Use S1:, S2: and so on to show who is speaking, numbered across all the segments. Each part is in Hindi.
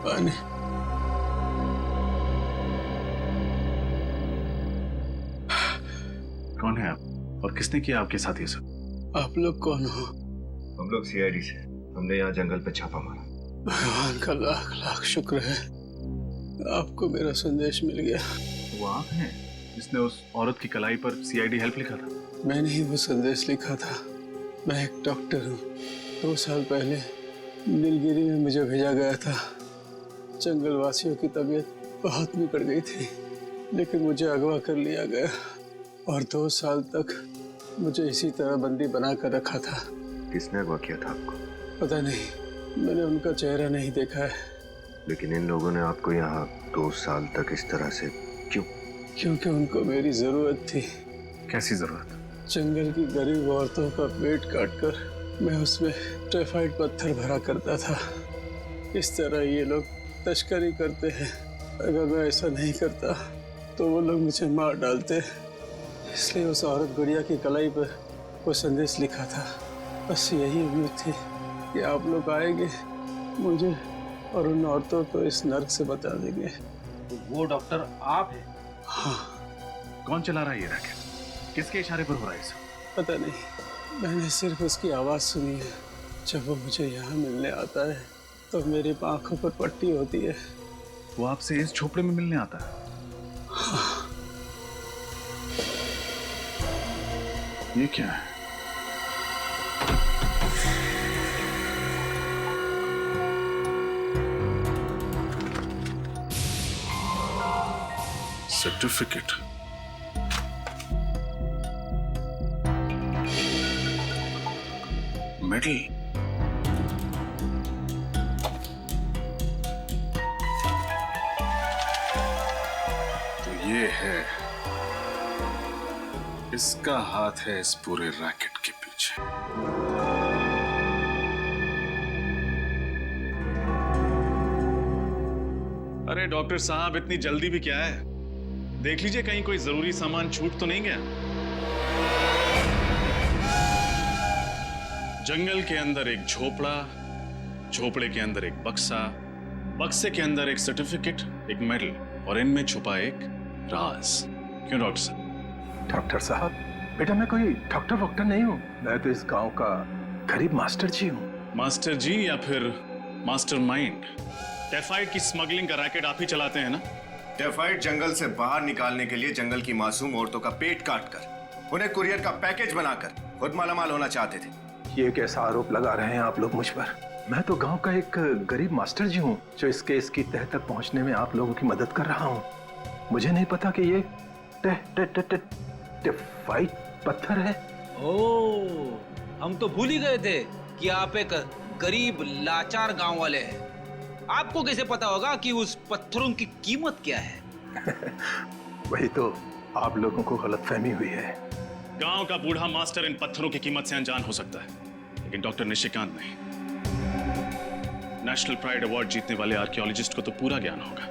S1: पानी।
S2: कौन है आप और किसने किया आपके साथ ये सब?
S1: आप लोग कौन हो?
S3: हम लोग सीआईडी से। हमने यहाँ जंगल पे छापा मारा।
S1: भगवान का लाख लाख शुक्र है, आपको मेरा संदेश मिल गया।
S2: वो आप हैं जिसने उस औरत की कलाई पर सीआईडी हेल्प लिखा था?
S1: मैंने ही वो संदेश लिखा था। मैं एक डॉक्टर हूँ। 2 साल पहले नीलगिरी में मुझे भेजा गया था। जंगल वासियों की तबीयत बहुत बिगड़ गई थी, लेकिन मुझे अगवा कर लिया गया और 2 साल तक मुझे इसी तरह बंदी बना कर रखा था।
S3: किसने अगवा किया था आपको?
S1: पता नहीं, मैंने उनका चेहरा नहीं देखा है।
S3: लेकिन इन लोगों ने आपको यहाँ 2 साल तक इस तरह से क्यों?
S1: क्योंकि उनको मेरी जरूरत थी।
S2: कैसी जरूरत?
S1: जंगल की गरीब औरतों का पेट काटकर मैं उसमें टाइफाइड पत्थर भरा करता था। इस तरह ये लोग तस्करी करते हैं। अगर मैं ऐसा नहीं करता तो वो लोग मुझे मार डालते। इसलिए उस औरत गुड़िया की कलाई पर वो संदेश लिखा था। बस यही उम्मीद थी कि आप लोग आएंगे, मुझे और उन औरतों को इस नर्क से बचा देंगे।
S4: तो वो डॉक्टर आप हैं?
S1: हाँ।
S2: कौन चला रहा है ये रैकेट? किसके इशारे पर हो रहा है सब?
S1: पता नहीं, मैंने सिर्फ उसकी आवाज सुनी है। जब वो मुझे यहाँ मिलने आता है तो मेरी आंखों पर पट्टी होती है।
S2: वो आपसे इस झोपड़े में मिलने आता है?
S1: हाँ।
S2: ये क्या है? सर्टिफिकेट। मेडल। तो ये है, इसका हाथ है इस पूरे रैकेट के पीछे। अरे डॉक्टर साहब, इतनी जल्दी भी क्या है? देख लीजिए कहीं कोई जरूरी सामान छूट तो नहीं गया। जंगल के अंदर एक झोपड़ा, झोपड़े के अंदर एक बक्सा, बक्से के अंदर एक सर्टिफिकेट, एक मेडल, और इनमें छुपा एक राज। क्यों डॉक्टर साहब?
S5: डॉक्टर साहब, बेटा मैं कोई डॉक्टर वॉक्टर नहीं हूँ। मैं तो इस गांव का गरीब मास्टर जी हूँ।
S2: मास्टर जी या फिर मास्टर माइंड? टाइफाइड की स्मगलिंग का रैकेट आप ही चलाते हैं ना?
S3: टाइफाइड जंगल से बाहर निकालने के लिए जंगल की मासूम औरतों का पेट काटकर उन्हें कुरियर का पैकेज बनाकर खुद मालामाल होना चाहते थे।
S5: ये कैसा आरोप लगा रहे हैं आप लोग मुझ पर? मैं तो गांव का एक गरीब मास्टर जी हूँ जो इस केस की तह तक पहुंचने में आप लोगों की मदद कर रहा हूँ। मुझे नहीं पता कि ये टाइफाइड पत्थर है।
S4: ओह, हम तो भूल ही गए थे कि आप एक गरीब लाचार गांव वाले हैं। आपको कैसे पता होगा कि उस पत्थरों की कीमत क्या है?
S5: वही तो आप लोगों को गलतफहमी हुई है।
S2: गांव का बूढ़ा मास्टर इन पत्थरों की कीमत से अनजान हो सकता है, लेकिन डॉक्टर निशिकांत नहीं। नेशनल प्राइड अवार्ड जीतने वाले आर्कियोलॉजिस्ट को तो पूरा ज्ञान होगा,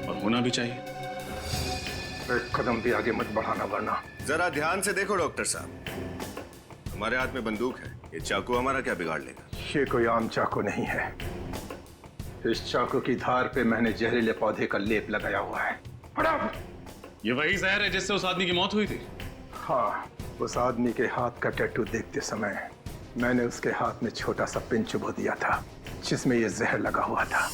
S2: और होना भी चाहिए।
S5: एक कदम भी आगे मत बढ़ाना वरना।
S3: जरा ध्यान से देखो डॉक्टर साहब, हमारे हाथ में बंदूक है। ये चाकू हमारा क्या बिगाड़ लेगा?
S5: ये कोई आम चाकू नहीं है। इस चाकू की धार पे मैंने जहरीले पौधे का लेप लगाया हुआ है।
S2: ये वही जहर है जिससे उस आदमी की मौत हुई थी?
S5: हाँ, उस आदमी के हाथ का टैटू देखते समय मैंने उसके हाथ में छोटा सा पिन चुभो दिया था जिसमें ये जहर लगा हुआ था।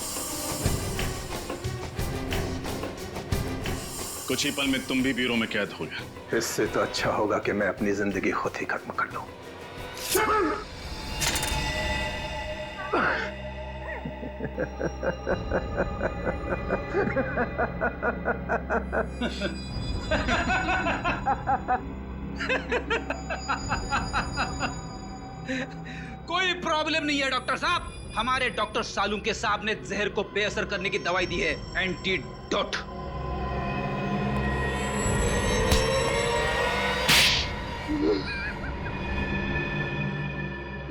S2: कुछ ही पल में तुम भी बीरों में कैद हो गए।
S5: इससे तो अच्छा होगा कि मैं अपनी जिंदगी खुद ही खत्म कर लूं।
S4: कोई प्रॉब्लम नहीं है डॉक्टर साहब। हमारे डॉक्टर सालुंके साहब ने जहर को बेअसर करने की दवाई दी है, एंटीडोट।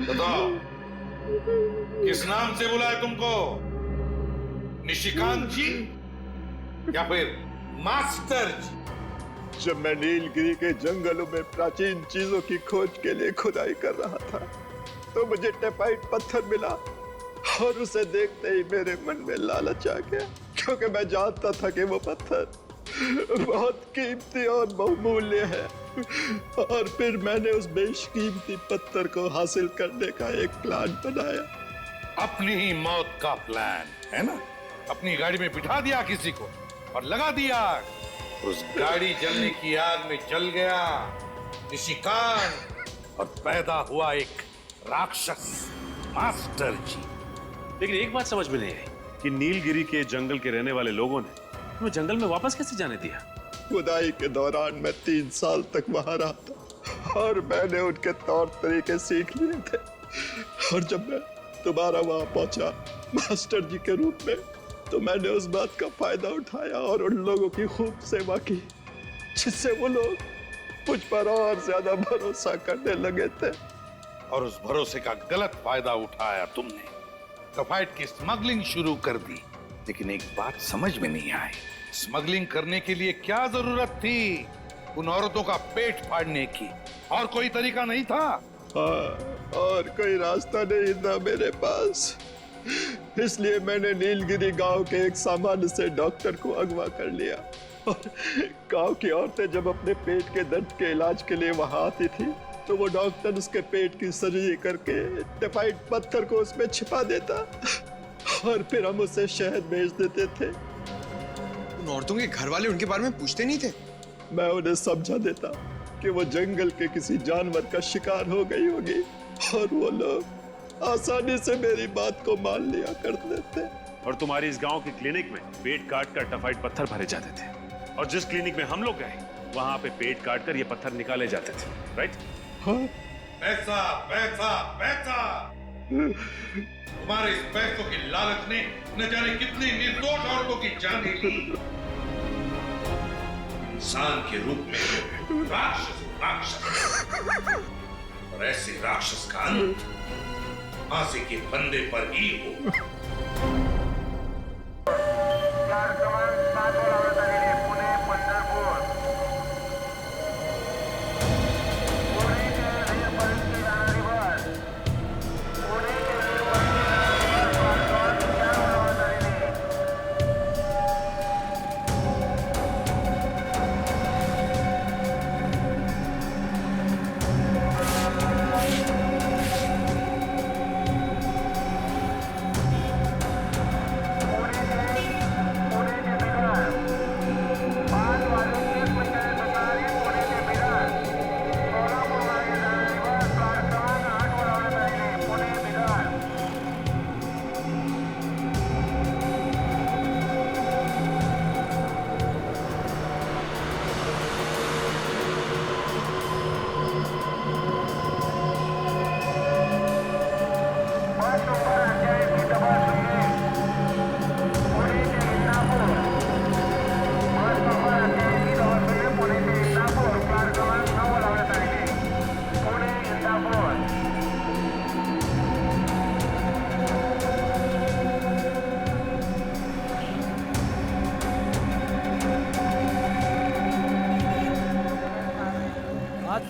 S6: बताओ, किस नाम से बुलाए तुमको? निशिकांत जी या फिर मास्टर जी?
S7: जब मैं नीलगिरी के जंगलों में प्राचीन चीजों की खोज के लिए खुदाई कर रहा था तो मुझे टाइफाइड पत्थर मिला और उसे देखते ही मेरे मन में लालच आ गया, क्योंकि मैं जानता था कि वो पत्थर बहुत कीमती और बहुमूल्य है। और फिर मैंने उस बेशकीमती पत्थर को हासिल करने का एक प्लान बनाया।
S6: अपनी ही मौत का प्लान है ना? अपनी गाड़ी में बिठा दिया किसी को और लगा दिया आग। उस गाड़ी जलने की आग में जल गया निशिकांत और पैदा हुआ एक राक्षस मास्टर जी।
S8: लेकिन एक बात समझ में नहीं आई कि नीलगिरी के जंगल के रहने वाले लोगों ने वो जंगल में वापस कैसे जाने दिया?
S7: खुदाई के दौरान मैं 3 साल तक वहां रहा था और मैंने उनके तौर तरीके सीख लिए थे। और जब मैं दोबारा वहां पहुंचा मास्टर जी के रूप में, तो मैंने उस बात का फायदा उठाया और उन लोगों की खूब सेवा की, जिससे वो लोग मुझ पर और ज्यादा भरोसा करने लगे थे।
S6: और उस भरोसे का गलत फायदा उठाया तुमने, ग्रेफाइट की स्मगलिंग शुरू कर दी। लेकिन एक बात समझ में नहीं आई, स्मगलिंग करने के लिए क्या जरूरत थी उन औरतों का पेट फाड़ने की? और कोई तरीका नहीं था?
S7: हाँ, और कोई रास्ता नहीं था मेरे पास। इसलिए मैंने नीलगिरी गांव के एक सामान्य से डॉक्टर को अगवा कर लिया। और गांव की औरतें जब अपने पेट के दर्द के इलाज के लिए वहां आती थी, तो वो डॉक्टर उसके पेट की सर्जरी करके ग्रेफाइट पत्थर को उसमें छिपा देता और फिर हम उसे शहद भेज देते थे।
S9: उन औरतों के घर वाले उनके बारे में पूछते नहीं थे?
S7: मैं उन्हें समझा देता कि वो जंगल के किसी जानवर का शिकार हो गई होगी, और वो लोग आसानी से मेरी बात को मान लिया करते थे।
S8: और तुम्हारी इस गांव के क्लिनिक में पेट काट कर ग्रेफाइट पत्थर भरे जाते थे, और जिस क्लिनिक में हम लोग गए वहां पे पेट काट कर ये पत्थर निकाले जाते थे, राइट?
S7: हाँ?
S6: पैसा पैसा पैसा! तुम्हारे इस पैसों की लालच ने न जाने कितनी निर्दोष औरतों की जान ली। इंसान के रूप में राक्षस राक्षस, और ऐसे राक्षस का अंत फांसी के फंदे पर ही हो।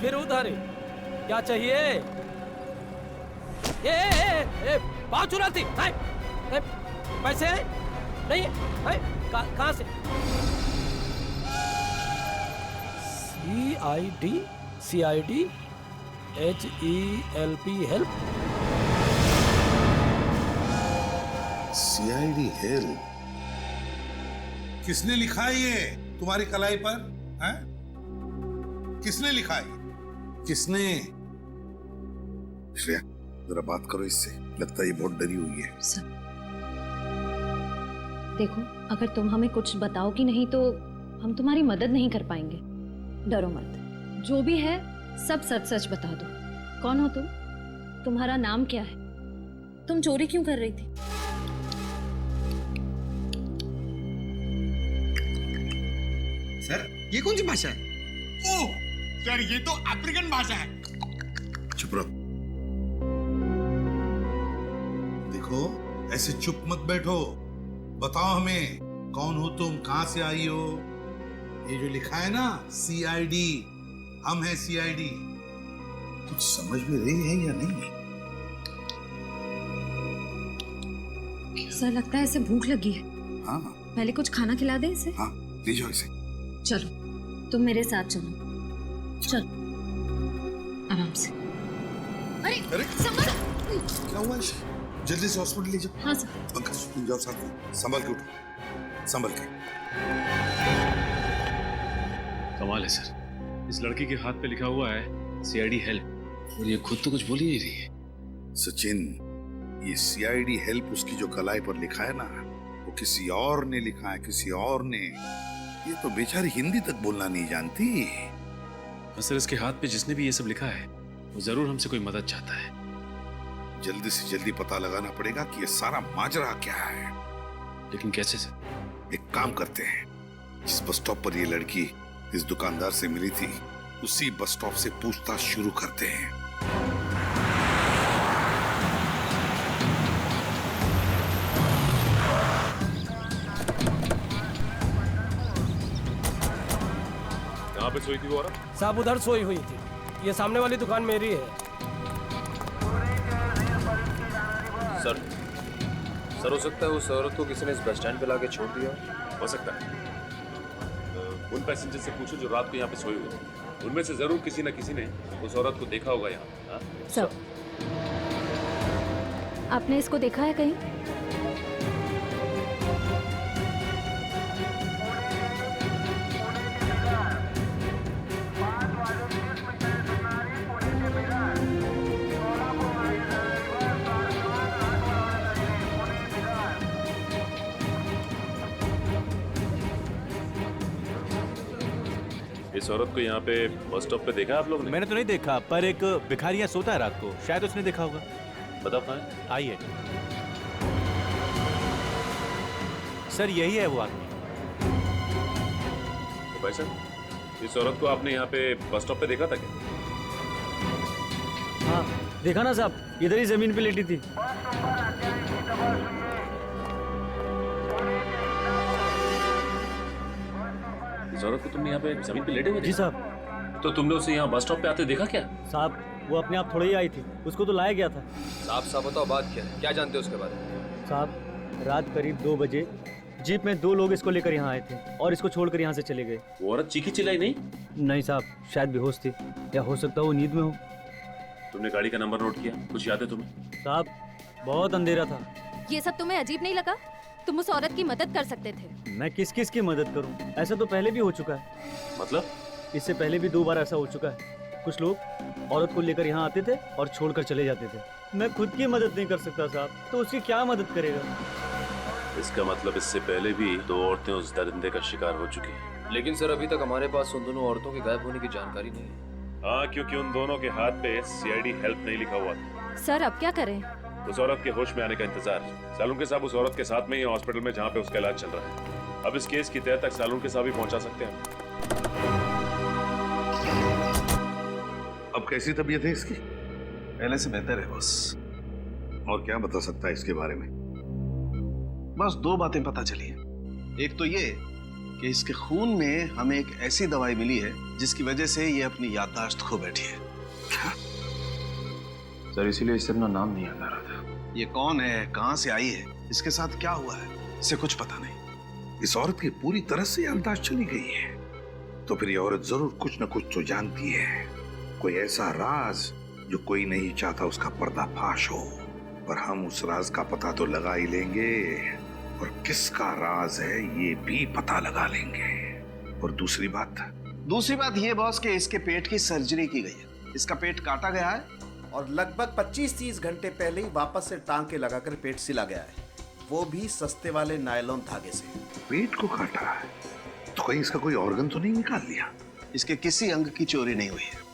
S10: फिर उधारी क्या चाहिए? पाँव चुराती पैसे नहीं कहाँ से? CID HELP help.
S6: CID help? किसने लिखा है ये तुम्हारी कलाई पर? हैं? किसने लिखा है? किसने? श्रेया, जरा बात करो इससे, लगता है ये बहुत डरी हुई है।
S11: सर, देखो, अगर तुम हमें कुछ बताओगी नहीं तो हम तुम्हारी मदद नहीं कर पाएंगे। डरो मत, जो भी है सब सच सच बता दो। कौन हो तुम? तुम्हारा नाम क्या है? तुम चोरी क्यों कर रही थी?
S9: सर, ये कौन सी भाषा है? ओह सर, ये तो अफ्रीकन भाषा है।
S6: चुप रहो। देखो, ऐसे चुप मत बैठो, बताओ हमें कौन हो तुम, कहां से आई हो? ये जो लिखा है ना CID, हम हैं CID, कुछ समझ में रही है या नहीं?
S11: सर लगता है इसे भूख लगी है।
S6: हाँ
S11: पहले कुछ खाना खिला दे इसे।
S6: हाँ, ले जाओ इसे।
S11: चलो तुम मेरे साथ चलो। चलो आराम से। अरे संभल।
S6: क्या हुआ इसे? जल्दी से हॉस्पिटल ले जाओ।
S11: हाँ सर।
S6: पंकज तुम जाओ साथ में, संभल के उठो, संभल के।
S2: कमाल है सर, इस लड़की के हाथ पे लिखा हुआ है सीआईडी हेल्प, और ये खुद तो कुछ बोल ही नहीं रही है।
S6: सचिन, ये सीआईडी हेल्प उसकी जो कलाई पर लिखा है ना, वो किसी और ने लिखा है, किसी और ने। ये तो बेचारी हिंदी तक बोलना नहीं जानती।
S2: सर इसके हाथ पे जिसने भी ये सब लिखा है वो जरूर हमसे कोई मदद चाहता है।
S6: जल्दी से जल्दी पता लगाना पड़ेगा कि ये सारा माजरा क्या है।
S2: लेकिन कैसे सर?
S6: एक काम करते हैं, जिस बस स्टॉप पर ये लड़की इस दुकानदार से मिली थी, उसी बस स्टॉप से पूछताछ शुरू करते हैं।
S8: कहाँ पे सोई थी वो औरत?
S10: साहब उधर सोई हुई थी, ये सामने वाली दुकान मेरी है।
S12: सर हो सकता है उस औरत को किसी ने इस बस स्टैंड पे लाके छोड़ दिया।
S8: हो सकता है। उन पैसेंजर से पूछो जो रात को यहाँ पे सोए हुए थे, उनमें से जरूर किसी न किसी ने उस औरत को देखा होगा यहाँ।
S11: सर आपने इसको देखा है कहीं?
S8: इस औरत को यहाँ पे बस स्टॉप पे देखा आप लोग ने?
S13: मैंने तो नहीं देखा, पर एक भिखारी यहाँ सोता है रात को, शायद उसने देखा होगा।
S8: बताओ कहाँ है?
S13: आइए सर, यही है वो आदमी।
S8: तो भाई साहब, इस औरत को आपने यहाँ पे बस स्टॉप पे देखा था क्या?
S10: हाँ देखा ना साहब, इधर ही जमीन पे लेटी थी।
S8: इस औरत को तुमने यहाँ पे जमीन पे लेटे हुए
S10: जी साहब।
S8: तो तुमने उसे यहाँ बस स्टॉप पे आते देखा क्या?
S10: साहब वो अपने आप थोड़ी ही आई थी, उसको तो लाया गया था।
S12: साहब बताओ बात क्या है, क्या जानते हो उसके बारे में?
S10: साहब रात करीब 2 बजे जीप में 2 लोग इसको लेकर यहाँ आए थे और इसको छोड़कर यहाँ से चले गए।
S8: वो औरत चीखी चिल्लाई नहीं?
S10: नहीं साहब, शायद बेहोश थी, या हो सकता है वो नींद में हो।
S8: तुमने गाड़ी का नंबर नोट किया? कुछ याद है तुम्हें?
S10: साहब बहुत अंधेरा था।
S11: ये सब तुम्हें अजीब नहीं लगा? तुम उस औरत की मदद कर सकते थे।
S10: मैं किस किस की मदद करूं? ऐसा तो पहले भी हो चुका है।
S8: मतलब?
S10: इससे पहले भी 2 बार ऐसा हो चुका है। कुछ लोग औरत को लेकर यहाँ आते थे और छोड़कर चले जाते थे। मैं खुद की मदद नहीं कर सकता साहब, तो उसकी क्या मदद करेगा?
S8: इसका मतलब इससे पहले भी 2 औरतें उस दरिंदे का शिकार हो चुकी हैं।
S12: लेकिन सर अभी तक हमारे पास उन दोनों औरतों के गायब होने की जानकारी नहीं है।
S8: हाँ, क्योंकि उन दोनों के हाथ पे सीआईडी हेल्प नहीं लिखा हुआ था।
S11: सर अब क्या करें?
S8: उस औरत के होश में आने का इंतजार। सालून के साहब उस औरत के साथ में ही हॉस्पिटल में जहाँ पे उसका इलाज चल रहा है। अब इस केस की तह तक सालून के साहब ही पहुंचा सकते हैं।
S6: अब कैसी तबीयत है इसकी?
S5: पहले से बेहतर है बस।
S6: और क्या बता सकता है इसके बारे में?
S14: बस 2 बातें पता चली हैं। एक तो ये कि इसके खून में हमें एक ऐसी दवाई मिली है जिसकी वजह से ये अपनी याददाश्त खो बैठी है।
S5: सर इसीलिए इससे अपना नाम नहीं याद आ रहा था।
S14: ये कौन है, कहां से आई है, इसके साथ क्या हुआ है, इसे कुछ पता नहीं।
S6: इस औरत की पूरी तरह से याददाश्त चली गई है, तो फिर ये औरत जरूर कुछ न कुछ तो जानती है। कोई ऐसा राज जो कोई नहीं चाहता उसका पर्दाफाश हो, पर हम उस राज का पता तो लगा ही लेंगे, और किसका राज है ये भी पता लगा लेंगे। और दूसरी बात
S14: ये बॉस कि इसके पेट की सर्जरी की गई है। इसका पेट काटा गया है
S15: और लगभग 25-30 घंटे पहले ही वापस से टांके लगाकर पेट सिला गया है, वो भी सस्ते वाले नायलॉन धागे से।
S6: पेट को काटा है तो कहीं इसका कोई ऑर्गन तो नहीं निकाल लिया?
S14: इसके किसी अंग की चोरी नहीं हुई है।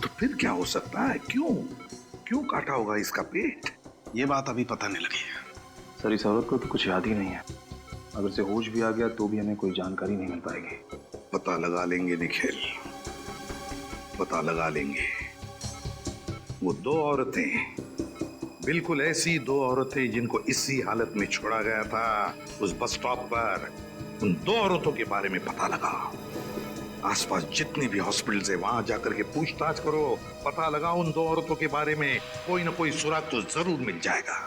S6: तो फिर क्या हो सकता है? क्यों काटा होगा इसका पेट?
S14: ये बात अभी पता नहीं लगी है।
S5: सर इस औरत को तो कुछ याद ही नहीं है। अगर से होश भी आ गया तो भी हमें कोई जानकारी नहीं मिल पाएगी।
S6: पता लगा लेंगे निखिल, पता लगा लेंगे। वो 2 औरतें, बिल्कुल ऐसी 2 औरतें जिनको इसी हालत में छोड़ा गया था उस बस स्टॉप पर, उन 2 औरतों के बारे में पता लगा। आसपास जितने भी हॉस्पिटल्स है वहां जाकर के पूछताछ करो, पता लगा उन 2 औरतों के बारे में, कोई ना कोई सुराग तो जरूर मिल जाएगा।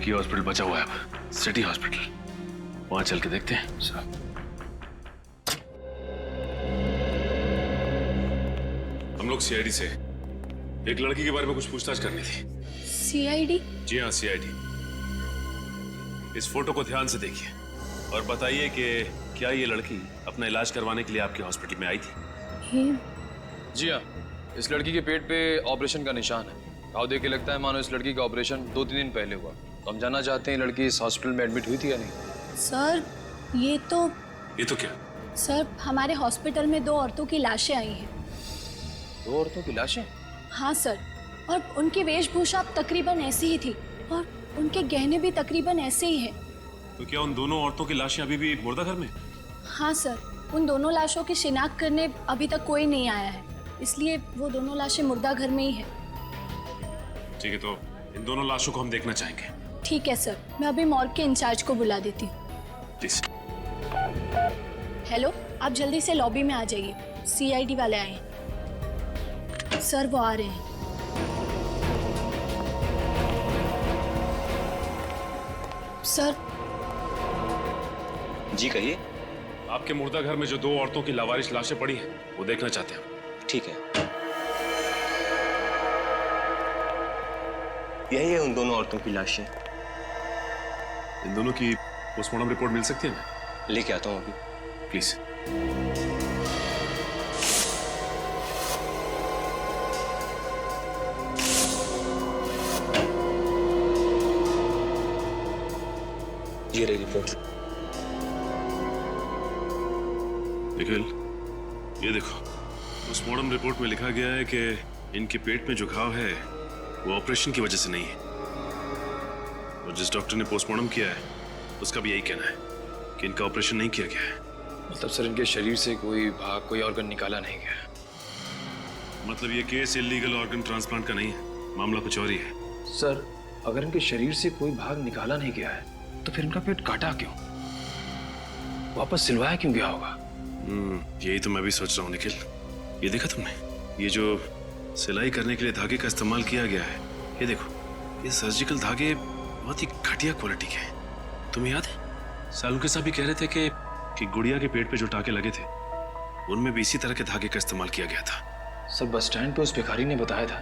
S2: एक ही हॉस्पिटल बचा हुआ है अब, सिटी हॉस्पिटल। वहां चल के देखते हैं। सर हम लोग सीआईडी से एक लड़की के बारे में कुछ पूछताछ करनी थी।
S16: सीआईडी?
S2: जी हाँ, सीआईडी। इस फोटो को ध्यान से देखिए और बताइए कि क्या ये लड़की अपना इलाज करवाने के लिए आपके हॉस्पिटल में आई थी?
S12: जी हाँ, इस लड़की के पेट पे ऑपरेशन का निशान है। घाव देख के लगता है मानो इस लड़की का ऑपरेशन 2-3 दिन पहले हुआ। तो हम जानना चाहते हैं लड़की इस हॉस्पिटल में एडमिट हुई थी या नहीं।
S16: सर ये तो
S2: क्या?
S16: सर हमारे हॉस्पिटल में 2 औरतों की लाशें आई हैं।
S12: 2 औरतों की लाशें?
S16: हाँ सर, और उनकी वेशभूषा तकरीबन ऐसी ही थी और उनके गहने भी तकरीबन ऐसे ही हैं।
S2: तो क्या उन दोनों औरतों की लाशें अभी भी मुर्दा घर में?
S16: हाँ सर, उन दोनों लाशों की शिनाख्त करने अभी तक कोई नहीं आया है, इसलिए वो दोनों लाशें मुर्दा घर में ही है।
S2: ठीक है, तो इन दोनों लाशों को हम देखना चाहेंगे।
S16: ठीक है सर, मैं अभी मॉर्ग के इंचार्ज को बुला देती हूँ।
S2: प्लीज।
S16: हेलो, आप जल्दी से लॉबी में आ जाइए, सीआईडी वाले आए हैं। सर वो आ रहे हैं। सर।
S17: जी कहिए।
S2: आपके मुर्दा घर में जो 2 औरतों की लावारिश लाशें पड़ी हैं, वो देखना चाहते हैं।
S17: ठीक है, यही है उन दोनों औरतों की लाशें।
S2: इन दोनों की पोस्टमार्टम रिपोर्ट मिल सकती है? मैं
S17: लेके आता हूँ अभी।
S2: प्लीज।
S17: ये रही रिपोर्ट।
S2: निखिल, ये देखो, पोस्टमार्टम रिपोर्ट में लिखा गया है कि इनके पेट में जो घाव है वो ऑपरेशन की वजह से नहीं है। और जिस डॉक्टर ने पोस्टमार्टम किया है उसका भी यही कहना है कि इनका ऑपरेशन नहीं किया गया है।
S12: मतलब सर इनके शरीर से कोई भाग, कोई ऑर्गन निकाला नहीं गया?
S2: मतलब ये केस इलीगल ऑर्गन ट्रांसप्लांट का नहीं है, मामला कुछ और ही है।
S12: सर अगर इनके शरीर से कोई भाग निकाला नहीं गया है तो फिर इनका पेट काटा क्यों, वापस सिलवाया क्यों गया होगा?
S2: यही तो मैं भी सोच रहा हूँ निखिल। ये देखा तुमने, ये जो सिलाई करने के लिए धागे का इस्तेमाल किया गया है, ये देखो, ये सर्जिकल धागे बहुत ही घटिया क्वालिटी के हैं। तुम्हें याद है सालुंके साहब भी कह रहे थे कि गुड़िया के पेट पे जो टाके लगे थे उनमें भी इसी तरह के धागे का इस्तेमाल किया गया था।
S12: सर बस स्टैंड पे उस भिखारी ने बताया था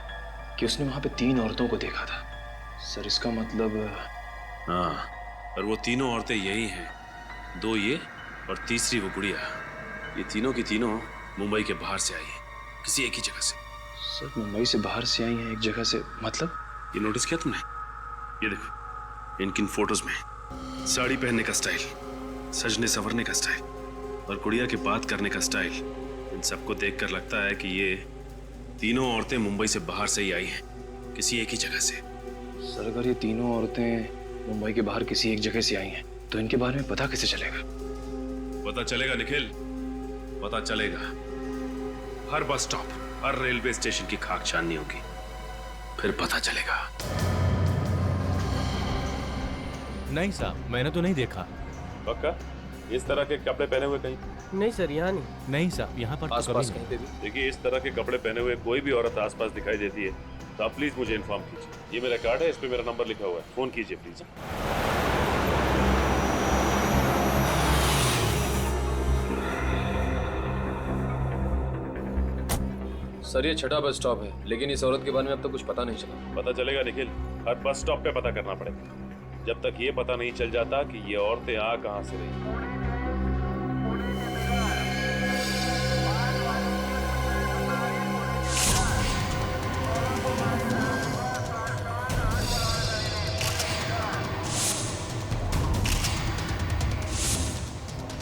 S12: कि उसने वहां पे 3 औरतों को देखा था। सर इसका मतलब?
S2: हाँ, और वो तीनों औरतें यही हैं, 2 ये और तीसरी वो गुड़िया। ये तीनों की तीनों मुंबई के बाहर से आई हैं, किसी एक ही जगह से।
S12: सर मुंबई से बाहर से आई हैं एक जगह से, मतलब?
S2: ये नोटिस किया तुमने? ये देखो, इनकी फोटोज में साड़ी पहनने का स्टाइल, सजने संवरने का स्टाइल और गुड़िया के बात करने का स्टाइल, इन सबको देखकर लगता है कि ये तीनों औरतें मुंबई से बाहर से ही आई हैं, किसी एक ही जगह से।
S12: सर अगर ये तीनों औरतें मुंबई के बाहर किसी एक जगह से आई हैं तो इनके बारे में पता कैसे चलेगा?
S2: पता चलेगा निखिल, पता चलेगा। हर बस स्टॉप, हर रेलवे स्टेशन की खाक छाननी होगी, फिर पता चलेगा।
S13: नहीं साहब, मैंने तो नहीं देखा।
S8: पक्का? इस तरह के कपड़े पहने हुए कहीं?
S10: नहीं सर, यहाँ नहीं।
S13: नहीं साहब, यहाँ पर
S8: आसपास कहीं पे भी? देखिए, इस तरह के कपड़े पहने हुए कोई भी औरत आसपास दिखाई देती है तो आप प्लीज मुझे इन्फॉर्म कीजिए। ये मेरा कार्ड है, इस पे मेरा नंबर लिखा हुआ है, फोन कीजिए प्लीज।
S12: सर ये 6ठा बस स्टॉप है, लेकिन इस औरत के बारे में अब तक कुछ पता नहीं चला।
S8: पता चलेगा निखिल, हर बस स्टॉप पे पता करना पड़ेगा, जब तक ये पता नहीं चल जाता कि ये औरतें आ कहां से रही।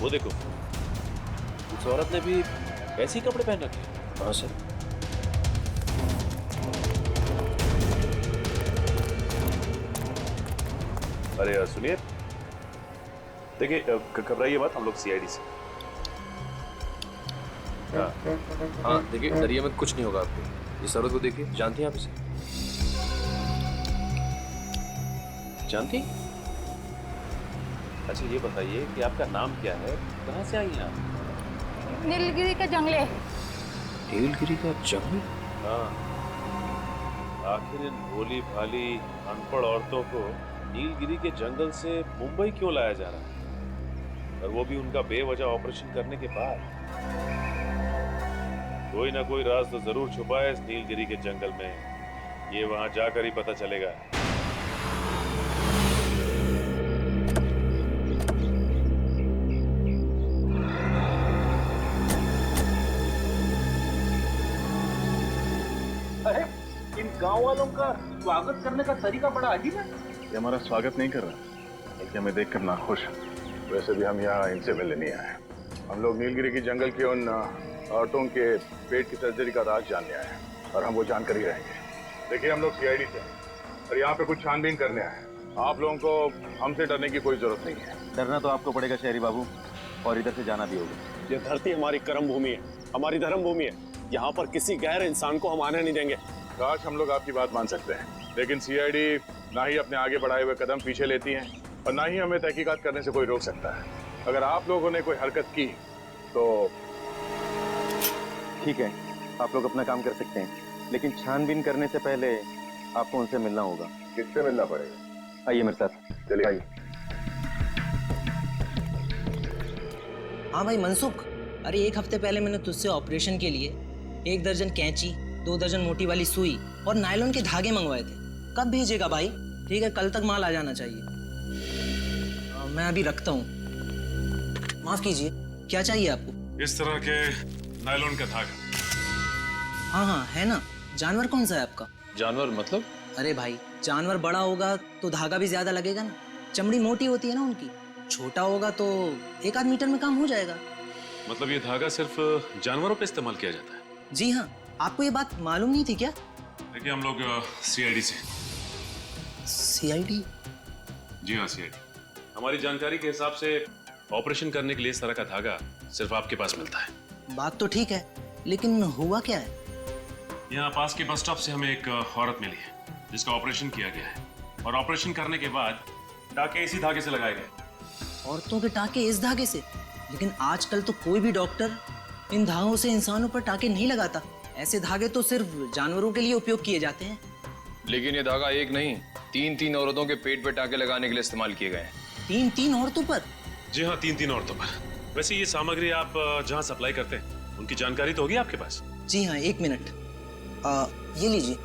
S8: वो देखो, उस औरत ने भी ऐसे ही कपड़े पहन रखे। हाँ सर। अरे यार सुनिए, देखिए घबराइए मत, हम लोग सीआईडी से।
S12: हाँ देखिए, डरिए मत, कुछ नहीं होगा आपको। इस औरत को देखिए, जानती हैं आप इसे?
S8: जानती? अच्छा ये बताइए कि आपका नाम क्या है, कहाँ से आई हैं आप?
S16: नीलगिरी के जंगले।
S12: नीलगिरी का जंगल?
S8: हाँ, आखिर इन भोली भाली अनपढ़ औरतों को नीलगिरी के जंगल से मुंबई क्यों लाया जा रहा है, और वो भी उनका बेवजह ऑपरेशन करने के बाद? कोई ना कोई राज तो जरूर छुपा है इस नीलगिरी के जंगल में। ये वहां जाकर ही पता चलेगा।
S10: अरे इन गांव वालों का स्वागत करने का तरीका बड़ा अजीब है।
S5: ये हमारा स्वागत नहीं कर रहा, बल्कि हमें देखकर नाखुश है। वैसे भी हम यहाँ इनसे मिलने नहीं आए। हम लोग नीलगिरी की जंगल के उन औरतों के पेट की सर्जरी का राज जानने आए हैं, और हम वो जानकर ही रहेंगे। देखिए, हम लोग सीआईडी से और यहाँ पे कुछ छानबीन करने आए हैं। आप लोगों को हमसे डरने की कोई जरूरत नहीं है।
S17: डरना तो आपको पड़ेगा शहरी बाबू, और इधर से जाना भी होगा।
S18: ये धरती हमारी कर्म भूमि है, हमारी धर्म भूमि है। यहाँ पर किसी गैर इंसान को हम आने नहीं देंगे।
S5: काश हम लोग आपकी बात मान सकते हैं, लेकिन सीआईडी ना ही अपने आगे बढ़ाए हुए कदम पीछे लेती है, और ना ही हमें तहकीकात करने से कोई रोक सकता है। अगर आप लोगों ने कोई हरकत की तो
S17: ठीक है, आप लोग अपना काम कर सकते हैं, लेकिन छानबीन करने से पहले आपको उनसे मिलना होगा।
S5: किससे मिलना पड़ेगा?
S17: आइए मेरे साथ।
S5: चलिए आइए।
S19: हाँ भाई मनसुख, अरे एक हफ्ते पहले मैंने तुझसे ऑपरेशन के लिए 1 दर्जन कैंची, 2 दर्जन मोटी वाली सुई और नायलॉन के धागे मंगवाए थे। कब भेजेगा भाई? ठीक है, कल तक माल आ जाना चाहिए। मैं अभी रखता हूँ। माफ कीजिए, क्या चाहिए आपको?
S2: इस तरह के नायलॉन का धागा।
S19: हाँ हाँ है ना। जानवर कौन सा है आपका?
S12: जानवर मतलब?
S19: अरे भाई, जानवर बड़ा होगा तो धागा भी ज्यादा लगेगा ना। चमड़ी मोटी होती है ना उनकी। छोटा होगा तो 1 आध मीटर में काम हो जाएगा।
S2: मतलब ये धागा सिर्फ जानवरों पे इस्तेमाल किया जाता है?
S19: जी हाँ, आपको ये बात मालूम नहीं थी क्या?
S2: देखिए, हम लोग सीआईडी से।
S19: सीआईडी?
S2: जी हाँ, सीआईडी। हमारी जानकारी के हिसाब से ऑपरेशन करने के लिए इस तरह का धागा सिर्फ आपके पास मिलता है।
S19: बात तो ठीक है, लेकिन हुआ क्या है?
S2: यहाँ पास के बस स्टॉप से हमें एक औरत मिली है जिसका ऑपरेशन किया गया है, और ऑपरेशन करने के बाद टाके इसी धागे से लगाए गए।
S19: औरतों के टाके इस धागे से? लेकिन आजकल तो कोई भी डॉक्टर इन धागों से इंसानों पर टाके नहीं लगाता। ऐसे धागे तो सिर्फ जानवरों के लिए उपयोग किए जाते हैं।
S12: लेकिन ये धागा एक नहीं, 3-3 औरतों के पेट पे टाके लगाने के लिए इस्तेमाल किए गए हैं।
S19: 3-3 औरतों पर?
S2: जी हाँ, 3-3 औरतों पर। वैसे ये सामग्री आप जहाँ सप्लाई करते हैं उनकी जानकारी तो होगी आपके पास?
S19: जी हाँ, 1 मिनट। ये लीजिए।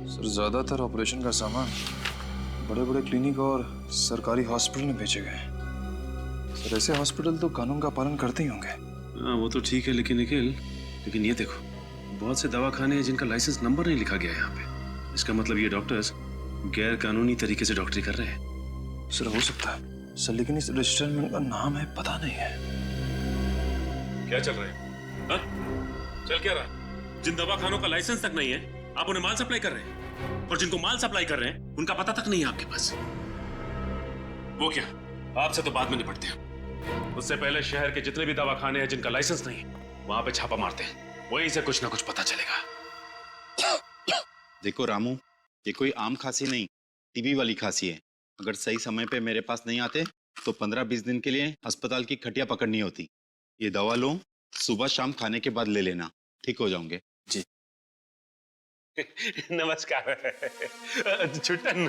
S12: सर, ज्यादातर ऑपरेशन का सामान बड़े बड़े क्लिनिक और सरकारी हॉस्पिटल में भेजे गए हैं। सर, ऐसे हॉस्पिटल तो कानून का पालन करते ही होंगे।
S2: हाँ, वो तो ठीक है, लेकिन लेकिन ये देखो, बहुत से दवाखाने हैं जिनका लाइसेंस नंबर नहीं लिखा गया है यहाँ पे। इसका मतलब ये डॉक्टर्स गैर कानूनी तरीके से डॉक्टरी कर रहे हैं।
S12: सर, हो सकता है सर, लेकिन इस रजिस्टर में उनका नाम है, पता नहीं है।
S2: क्या चल रहा है? हाँ? चल क्या रहा? जिन दवाखानों का लाइसेंस तक नहीं है, आप उन्हें माल सप्लाई कर रहे हैं, और जिनको माल सप्लाई कर रहे हैं उनका पता तक नहीं है आपके पास। वो क्या, आपसे तो बाद में निपटते हैं। उससे पहले शहर के जितने भी दवाखाने हैं जिनका लाइसेंस नहीं है, वहां पे छापा मारते हैं। वहीं से कुछ ना कुछ पता चलेगा।
S20: देखो रामू, ये कोई आम खांसी नहीं, टीबी वाली खांसी है। अगर सही समय पे मेरे पास नहीं आते तो 15-20 दिन के लिए अस्पताल की खटिया पकड़नी होती। ये दवा लो, सुबह शाम खाने के बाद ले लेना, ठीक हो जाओगे। जी।
S8: नमस्कार। छुट्टन,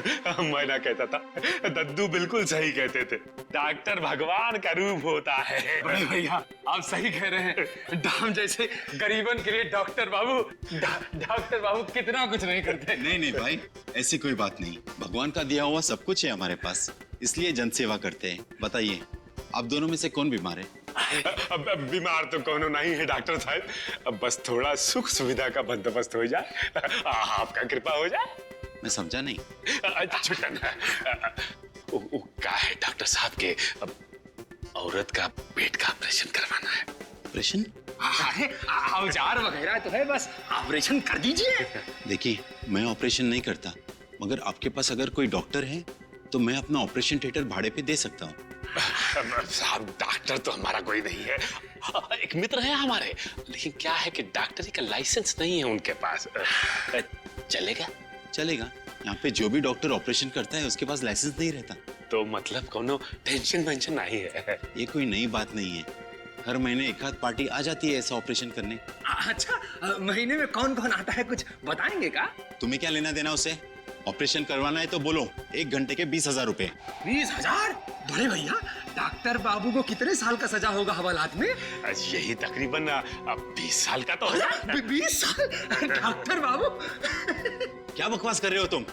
S8: मैं ना कहता था, दद्दू बिल्कुल सही कहते थे, डॉक्टर भगवान का रूप होता है।
S21: बड़े भैया, आप सही कह रहे हैं। दाम जैसे गरीबन के लिए डॉक्टर बाबू कितना कुछ नहीं करते।
S20: नहीं भाई, ऐसी कोई बात नहीं। भगवान का दिया हुआ सब कुछ है हमारे पास, इसलिए जन सेवा करते हैं। बताइए, आप दोनों में से कौन बीमार है?
S8: अब बीमार तो कोनो नहीं है डॉक्टर साहब, अब बस थोड़ा सुख सुविधा का बंदोबस्त हो जाए, आपका कृपा हो जाए।
S20: मैं समझा नहीं।
S8: छुट्टन, क्या है डॉक्टर साहब के, अब औरत का पेट का ऑपरेशन करवाना है।
S20: ऑपरेशन?
S21: औजार वगैरह तो है, बस ऑपरेशन कर दीजिए।
S20: देखिए, मैं ऑपरेशन नहीं करता, मगर आपके पास अगर कोई डॉक्टर है तो मैं अपना ऑपरेशन थिएटर भाड़े पे दे सकता हूँ।
S8: साहब, डॉक्टर तो हमारा कोई नहीं है, एक मित्र है हमारे, लेकिन क्या है कि डॉक्टरी का लाइसेंस नहीं है उनके पास। चलेगा?
S20: चलेगा। यहाँ पे जो भी डॉक्टर ऑपरेशन करता है उसके पास लाइसेंस नहीं रहता।
S8: तो मतलब कोनो टेंशन वेंशन नहीं है?
S20: ये कोई नई बात नहीं है। हर महीने एक आध पार्टी आ जाती है ऐसा ऑपरेशन करने।
S21: अच्छा, महीने में कौन कौन आता है कुछ बताएंगे का?
S20: तुम्हें क्या लेना देना उसे? ऑपरेशन करवाना है तो बोलो, 1 घंटे के 20,000 रुपए।
S21: 20,000? बड़े भैया, डॉक्टर बाबू को कितने साल का सजा होगा हवालात में?
S8: यही तकरीबन 20 साल का तो होगा।
S21: 20 साल? डॉक्टर बाबू
S20: क्या बकवास कर रहे हो तुम?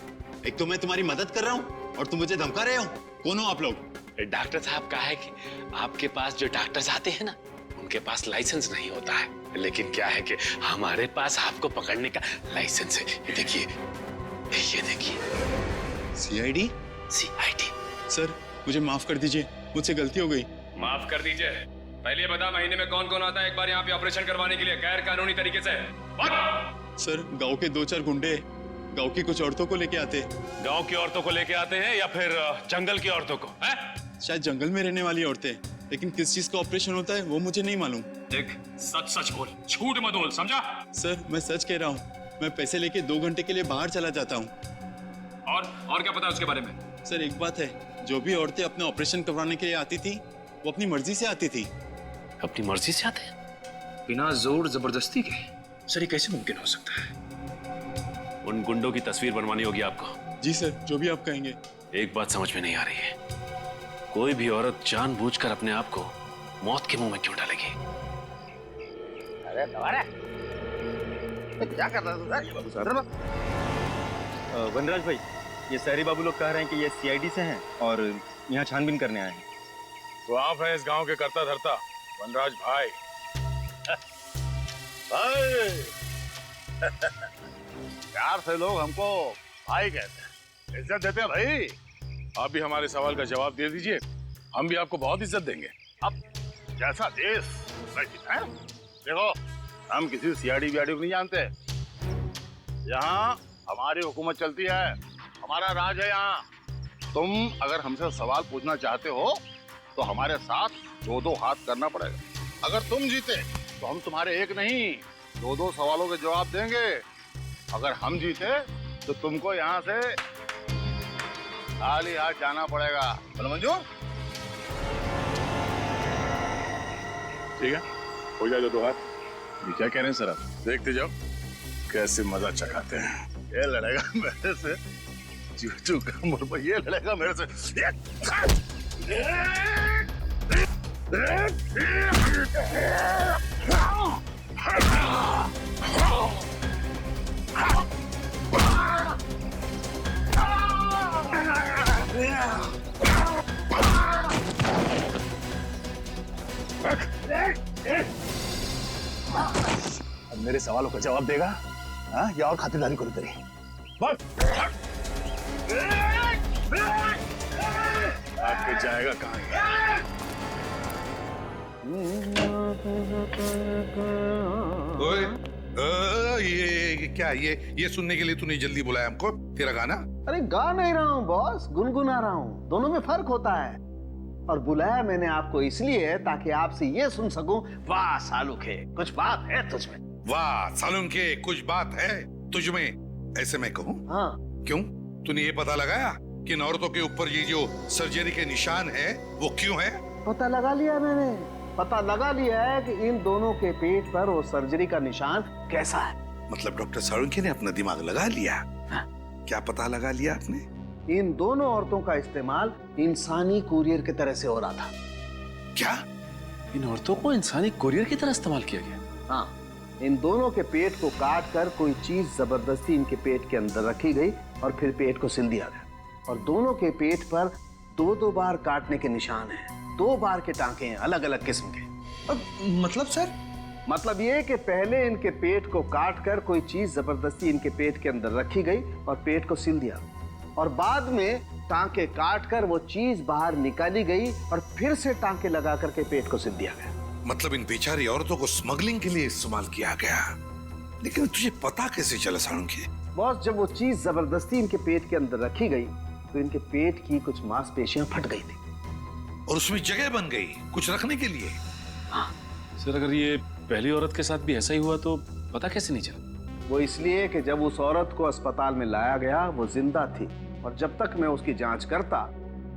S20: एक तो मैं तुम्हारी मदद कर रहा हूँ और तुम मुझे धमका रहे हो। कौन हो आप लोग?
S8: डॉक्टर साहब कहा है कि आपके पास जो डॉक्टर्स आते हैं ना, उनके पास लाइसेंस नहीं होता है, लेकिन क्या है कि हमारे पास आपको पकड़ने का लाइसेंस है। ये देखिए, ये देखिए।
S20: CID?
S8: CID।
S20: सर मुझे माफ कर दीजिए, मुझसे गलती हो गई।
S21: माफ कर दीजिए। पहले बता, महीने में कौन कौन आता है एक बार यहाँ पे ऑपरेशन करवाने के लिए गैर कानूनी तरीके से?
S20: सर गांव के 2-4 गुंडे गांव की कुछ औरतों को लेके आते।
S21: गांव की औरतों को लेके आते हैं या फिर जंगल की औरतों को?
S20: शायद जंगल में रहने वाली औरतें, लेकिन किस चीज का ऑपरेशन होता है वो मुझे नहीं मालूम।
S21: देख, सच सच बोल, झूठ मत बोल, समझा?
S20: सर मैं सच कह रहा हूँ, मैं पैसे लेके 2 घंटे के लिए बाहर चला जाता हूँ।
S21: और क्या पता है उसके बारे में?
S20: सर एक बात है, जो भी औरतें अपने ऑपरेशन करवाने के लिए आती थी वो अपनी मर्जी से आती थी।
S8: अपनी मर्जी से आते हैं?
S21: बिना जोर जबरदस्ती के? सर ये कैसे मुमकिन हो सकता है?
S8: उन गुंडों की तस्वीर बनवानी होगी आपको।
S20: जी सर, जो भी आप कहेंगे।
S8: एक बात समझ में नहीं आ रही है, कोई भी औरत जानबूझकर अपने आप को मौत के मुंह में क्यों डालेगी?
S1: अरे दोबारा क्या कर रहा है सर?
S17: वनराज भाई, ये शहरी बाबू लोग कह रहे हैं कि ये CID से हैं और यहाँ छानबीन करने आए हैं।
S6: तो आप हैं इस गांव के करता धरता वनराज भाई।
S5: प्यार से लोग हमको भाई कहते हैं, इज्जत देते हैं भाई।
S6: आप भी हमारे सवाल का जवाब दे दीजिए, हम भी आपको बहुत इज्जत देंगे।
S5: अब जैसा देश वैसी है। देखो, हम किसी CID को नहीं जानते। यहाँ हमारी हुकूमत चलती है, हमारा राज है यहाँ। तुम अगर हमसे सवाल पूछना चाहते हो तो हमारे साथ 2-2 हाथ करना पड़ेगा। अगर तुम जीते तो हम तुम्हारे एक नहीं 2-2 सवालों के जवाब देंगे। अगर हम जीते तो तुमको यहाँ से खाली हाथ जाना पड़ेगा। बोलो मंजूर?
S6: ठीक है, हो जाएगा 2 हाथ। ये क्या कह रहे हैं सर आप? देखते जाओ कैसे मजा चखाते हैं।
S5: ये लड़ेगा मेरे से, चूचू का मुर्गा ये लड़ेगा मेरे से।
S6: अब मेरे सवालों का जवाब देगा हाँ, या और खातिरदारी करो तेरी? बस आपके जाएगा कहाँ? ये क्या ये सुनने के लिए तूने जल्दी बुलाया हमको? तेरा गाना?
S15: अरे गा नहीं रहा हूँ बॉस, गुनगुना रहा हूँ। दोनों में फर्क होता है। और बुलाया मैंने आपको इसलिए ताकि आपसे ये सुन सकूं, वाह सालुके, कुछ बात है तुझमें।
S6: वाह सालुके, कुछ बात है तुझमें, ऐसे मैं कहूँ?
S15: हाँ।
S6: क्यों? तूने ये पता लगाया कि इन औरतों के ऊपर ये जो सर्जरी के निशान है वो क्यों है?
S15: पता लगा लिया मैंने, पता लगा लिया है कि इन दोनों के पेट पर वो सर्जरी का निशान कैसा है।
S6: मतलब डॉक्टर सालुके ने अपना दिमाग लगा लिया?
S15: हाँ।
S6: क्या पता लगा लिया आपने?
S15: इन दोनों औरतों का इस्तेमाल इंसानी कुरियर की तरह से हो रहा था।
S6: क्या?
S8: इन औरतों को इंसानी कुरियर की तरह इस्तेमाल किया गया?
S15: हाँ, इन दोनों के पेट को काट कर कोई चीज जबरदस्ती इनके पेट के अंदर रखी गई और फिर पेट को सिल दिया गया। और दोनों के पेट पर 2-2 बार काटने के निशान हैं, 2 बार के टांके हैं, अलग अलग किस्म के।
S21: मतलब सर?
S15: मतलब ये कि पहले इनके पेट को काट कर कोई चीज जबरदस्ती इनके पेट के अंदर रखी गई और पेट को सिल दिया, और बाद में टांके काट कर वो चीज बाहर निकाली गई और फिर से टांके लगा करके पेट को सिल दिया गया।
S6: मतलब इन बेचारी औरतों को स्मगलिंग के लिए इस्तेमाल किया गया। लेकिन तुझे पता कैसे चला सालुके?
S15: बॉस, जब वो चीज जबरदस्ती इनके पेट के अंदर रखी गई तो इनके पेट की कुछ मांसपेशियां फट गई थी
S6: और उसमें जगह बन गई कुछ रखने के लिए।
S15: हाँ।
S8: सर अगर ये पहली औरत के साथ भी ऐसा ही हुआ तो पता कैसे नहीं चला?
S15: वो इसलिए कि जब उस औरत को अस्पताल में लाया गया वो जिंदा थी, और जब तक मैं उसकी जांच करता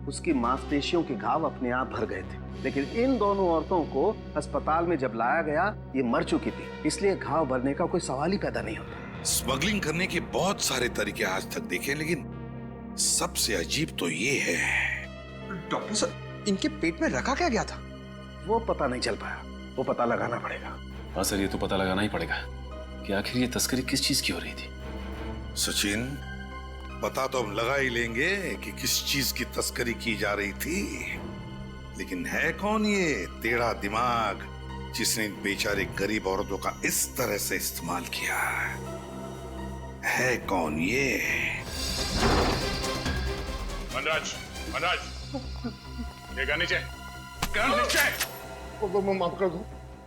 S15: उसकी मांसपेशियों के घाव अपने आप भर गए थे। लेकिन इन दोनों औरतों को अस्पताल में जब लाया गया ये मर चुकी थी, इसलिए घाव भरने का कोई सवाल ही पैदा नहीं होता।
S6: स्मगलिंग करने के बहुत सारे तरीके आज तक देखे, लेकिन सबसे अजीब तो ये है।
S14: डॉक्टर साहब, इनके पेट में रखा क्या गया था?
S15: वो पता नहीं चल पाया, वो पता लगाना पड़ेगा।
S2: हाँ सर, ये तो पता लगाना ही पड़ेगा कि आखिर ये तस्करी किस चीज की हो रही थी।
S6: सचिन, पता तो हम लगा ही लेंगे कि किस चीज की तस्करी की जा रही थी, लेकिन है कौन ये टेढ़ा दिमाग जिसने इन बेचारे गरीब औरतों का इस तरह से इस्तेमाल किया? है कौन ये?
S5: मनराज, मनराज, ये नीचे, माफ कर दो,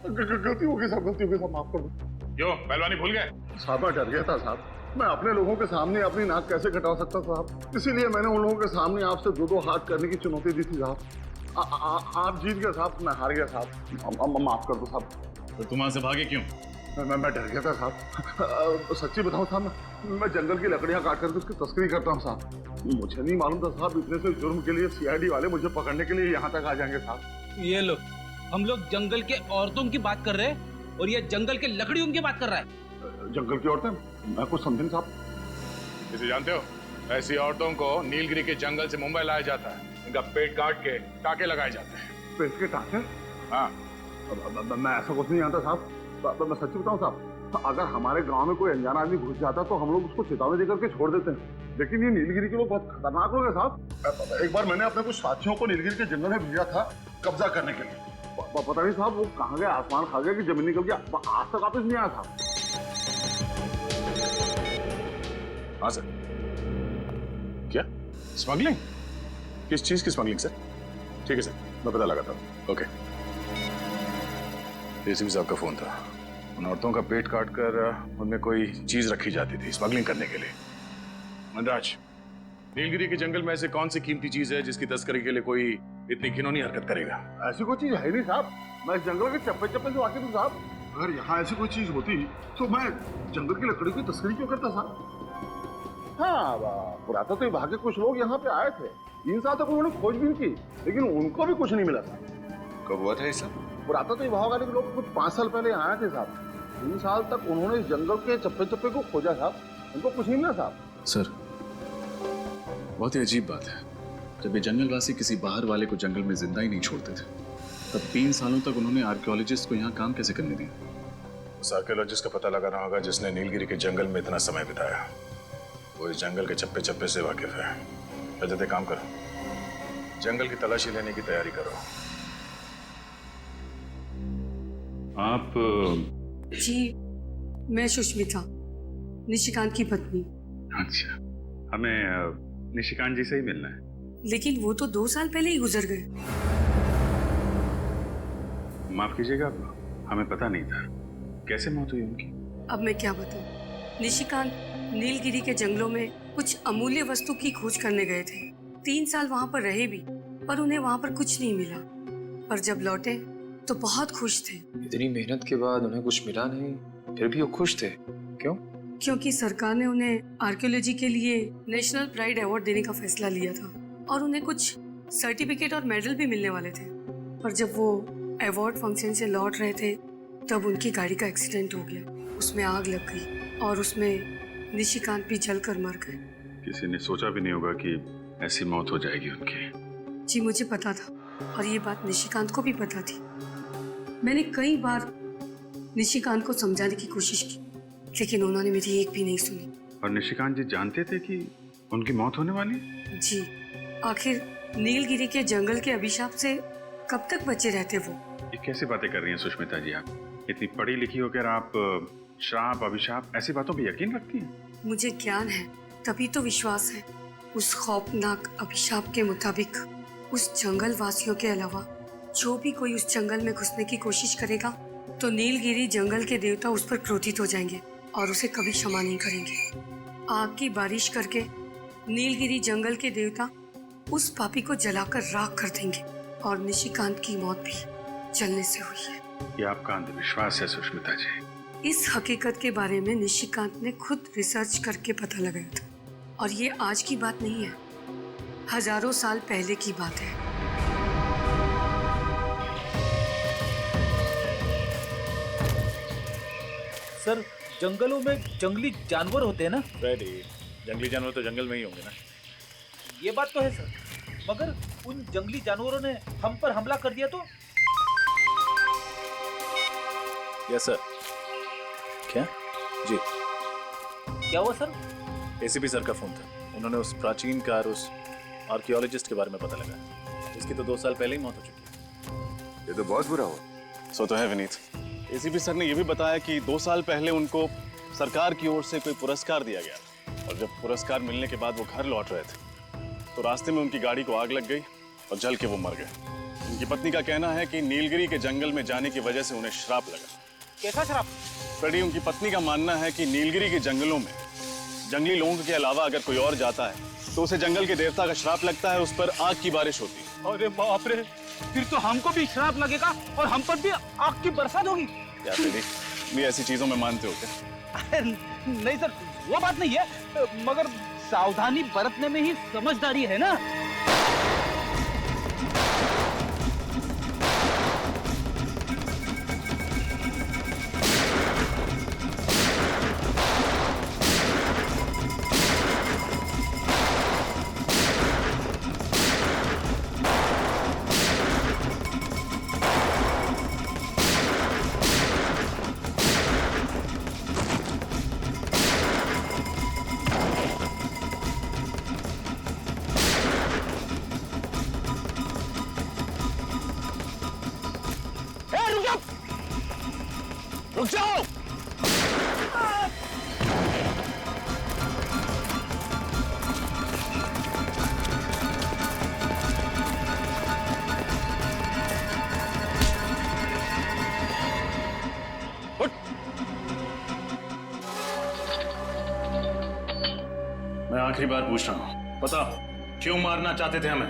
S5: गलती हो गई साहब, गलती हो गई साहब, माफ कर दो। क्यों पहलवानी भूल गए? साहब मैं डर गया था साहब, मैं अपने लोगों के सामने अपनी नाक कैसे कटा सकता साहब, इसीलिए मैंने उन लोगों के सामने आपसे दो हाथ करने की चुनौती दी थी साहब। आप जीत गए साहब, मैं हार गया साहब, माफ कर दो साहब। तो तुम वहां से भागे क्यों? मैं डर गया था साहब। सच्ची बताऊं साहब, मैं जंगल की लकड़ियां काट करके उसकी तस्करी करता हूँ साहब। मुझे नहीं मालूम था साहब इतने से जुर्म के लिए सीआईडी वाले मुझे पकड़ने के लिए यहाँ तक आ जाएंगे साहब।
S4: ये लो, हम लोग जंगल के औरतों की बात कर रहे हैं और ये जंगल के लकड़ियों की बात कर रहा है।
S5: जंगल की औरतें? मैं कुछ समझे नहीं साहब। इसे जानते हो, ऐसी औरतों को नीलगिरी के जंगल से मुंबई लाया जाता है, इनका पेट काट के टाके लगाए जाते हैं। पेट के टाके? हाँ। मैं ऐसा कुछ नहीं जानता साहब, मैं सच्ची बताऊं साहब, अगर हमारे गांव में कोई अनजान आदमी घुस जाता तो हम लोग उसको चेतावनी देकर के छोड़ देते हैं, लेकिन ये नीलगिरी के लोग बहुत खतरनाक लोग हैं साहब। एक बार मैंने अपने कुछ साथियों को नीलगिरी के जंगल में भेजा था कब्जा करने के लिए, पता नहीं साहब वो कहाँ गया, आसमान खा गया कि जमीन निकल गया, आज तक वापस नहीं आया साहब। हाँ सर। क्या स्मगलिंग? किस चीज की स्मगलिंग सर? ठीक है सर, मैं पता लगाता हूँ। ओके। एसीपी साहब का फोन था, उन औरतों का पेट काट कर उनमें कोई चीज रखी जाती थी स्मगलिंग करने के लिए। मनराज, नीलगिरी के जंगल में ऐसे कौन सी कीमती चीज है जिसकी तस्करी के लिए कोई इतनी घिनौनी हरकत करेगा? ऐसी कोई चीज है नहीं साहब, मैं इस जंगल के चप्पे चप्पे से वाकिफ हूँ साहब। अगर यहाँ ऐसी कोई चीज होती तो मैं जंगल की लकड़ी की तस्करी क्यों करता साहब? हाँ, पुरातत्व विभाग के कुछ लोग यहाँ पे आए थे, 3 साल तक उन्होंने खोजबीन की, लेकिन उनको भी कुछ नहीं मिला था।
S14: कब हुआ था ये सब?
S5: पुरातत्व विभाग वाले लोग कुछ 5 साल पहले आए थे साहब, 3 साल तक उन्होंने इस जंगल के चप्पे चप्पे को खोजा साहब, उनको कुछ नहीं मिला साहब।
S2: सर, बहुत ही अजीब बात है, जब ये जंगलवासी किसी बाहर वाले को जंगल में जिंदा ही नहीं छोड़ते थे, तब 3 सालों तक उन्होंने आर्कियोलॉजिस्ट को यहाँ काम कैसे करने दिया? उस आर्कियोलॉजिस्ट का पता लगाना होगा जिसने नीलगिरी के जंगल में इतना समय बिताया, वो इस जंगल के चप्पे चप्पे से वाकिफ है। रजत, काम करो, जंगल की तलाशी लेने की तैयारी करो।
S3: आप?
S22: जी, मैं सुष्मिता, निशिकांत की पत्नी।
S3: अच्छा, हमें निशिकांत जी से ही मिलना है।
S22: लेकिन वो तो 2 साल पहले ही गुजर गए।
S3: माफ कीजिएगा, हमें पता नहीं था, कैसे मौत हुई उनकी?
S22: अब मैं क्या बताऊं, निशिकांत नीलगिरी के जंगलों में कुछ अमूल्य वस्तु की खोज करने गए थे। 3 साल वहाँ पर रहे भी, पर उन्हें वहाँ पर कुछ नहीं मिला। पर जब लौटे तो बहुत खुश थे।
S12: इतनी मेहनत के बाद उन्हें कुछ मिला नहीं, फिर भी वो खुश थे, क्यों?
S22: क्योंकि सरकार ने उन्हें आर्कियोलॉजी के लिए नेशनल प्राइड अवार्ड देने का फैसला लिया था और उन्हें कुछ सर्टिफिकेट और मेडल भी मिलने वाले थे। पर जब वो अवार्ड फंक्शन से लौट रहे थे तब उनकी गाड़ी का एक्सीडेंट हो गया, उसमें आग लग गई और उसमें निशिकांत भी जलकर मर गए।
S3: किसी ने सोचा भी नहीं होगा कि ऐसी मौत हो जाएगी उनकी।
S22: जी, मुझे पता था और ये बात निशिकांत को भी पता थी। मैंने कई बार निशिकांत को समझाने की कोशिश की, लेकिन उन्होंने मेरी एक भी नहीं सुनी।
S3: और निशिकांत जी जानते थे कि उनकी मौत होने वाली?
S22: जी, आखिर नीलगिरी के जंगल के अभिशाप से कब तक बचे रहते वो?
S3: ये कैसी बातें कर रही हैं सुष्मिता जी? आप इतनी पढ़ी लिखी होकर आप श्राप, अभिशाप, ऐसी बातों पर यकीन रखती हैं?
S22: मुझे ज्ञान है, तभी तो विश्वास है। उस खौफनाक अभिशाप के मुताबिक उस जंगल वासियों के अलावा जो भी कोई उस जंगल में घुसने की कोशिश करेगा तो नीलगिरी जंगल के देवता उस पर क्रोधित हो जाएंगे और उसे कभी क्षमा नहीं करेंगे। आग की बारिश करके नीलगिरी जंगल के देवता उस पापी को जलाकर राख कर देंगे और निशिकांत की मौत भी जलने से हुई है।
S3: ये आपका अंधविश्वास है सुष्मिता जी।
S22: इस हकीकत के बारे में निशिकांत ने खुद रिसर्च करके पता लगाया था और ये आज की बात नहीं है। हजारों साल पहले की बात है।
S13: सर, जंगलों में जंगली जानवर होते हैं ना?
S3: रेडी, जंगली जानवर तो जंगल में ही होंगे ना।
S13: ये बात तो है सर, मगर उन जंगली जानवरों ने हम पर हमला कर दिया तो?
S7: Yes sir. क्या? जी।
S13: क्या हुआ सर?
S7: एसीपी सर का फोन था। उन्होंने उस प्राचीन कार, उस आर्कियोलॉजिस्ट के बारे में पता लगा। इसकी तो 2 साल पहले ही मौत हो चुकी है।
S17: ये तो बहुत बुरा हुआ।
S7: सो तो है विनीत। एसीपी सर ने यह भी बताया कि 2 साल पहले उनको सरकार की ओर से कोई पुरस्कार दिया गया, और जब पुरस्कार मिलने के बाद वो घर लौट रहे थे तो रास्ते में उनकी गाड़ी को आग लग गई और जल के वो मर गए। उनकी पत्नी का कहना है कि नीलगिरी के जंगल में जाने की वजह से उन्हें श्राप लगा।
S13: कैसा श्राप?
S7: फ्रेडी, उनकी पत्नी का मानना है कि नीलगिरी के जंगलों में जंगली लोगों के अलावा अगर कोई और जाता है तो उसे जंगल के देवता का श्राप लगता है, उस पर आग की बारिश होती है।
S13: अरे बाप रे, फिर तो हमको भी श्राप लगेगा और हम पर भी आग की बरसात होगी।
S7: क्या फ्रेडी, भी ऐसी चीजों में मानते हो क्या?
S13: नहीं सर, वो बात नहीं है, मगर सावधानी बरतने में ही समझदारी है ना।
S7: रुक जाओ!
S2: मैं आखिरी बार पूछ रहा हूं, बता क्यों मारना चाहते थे हमें?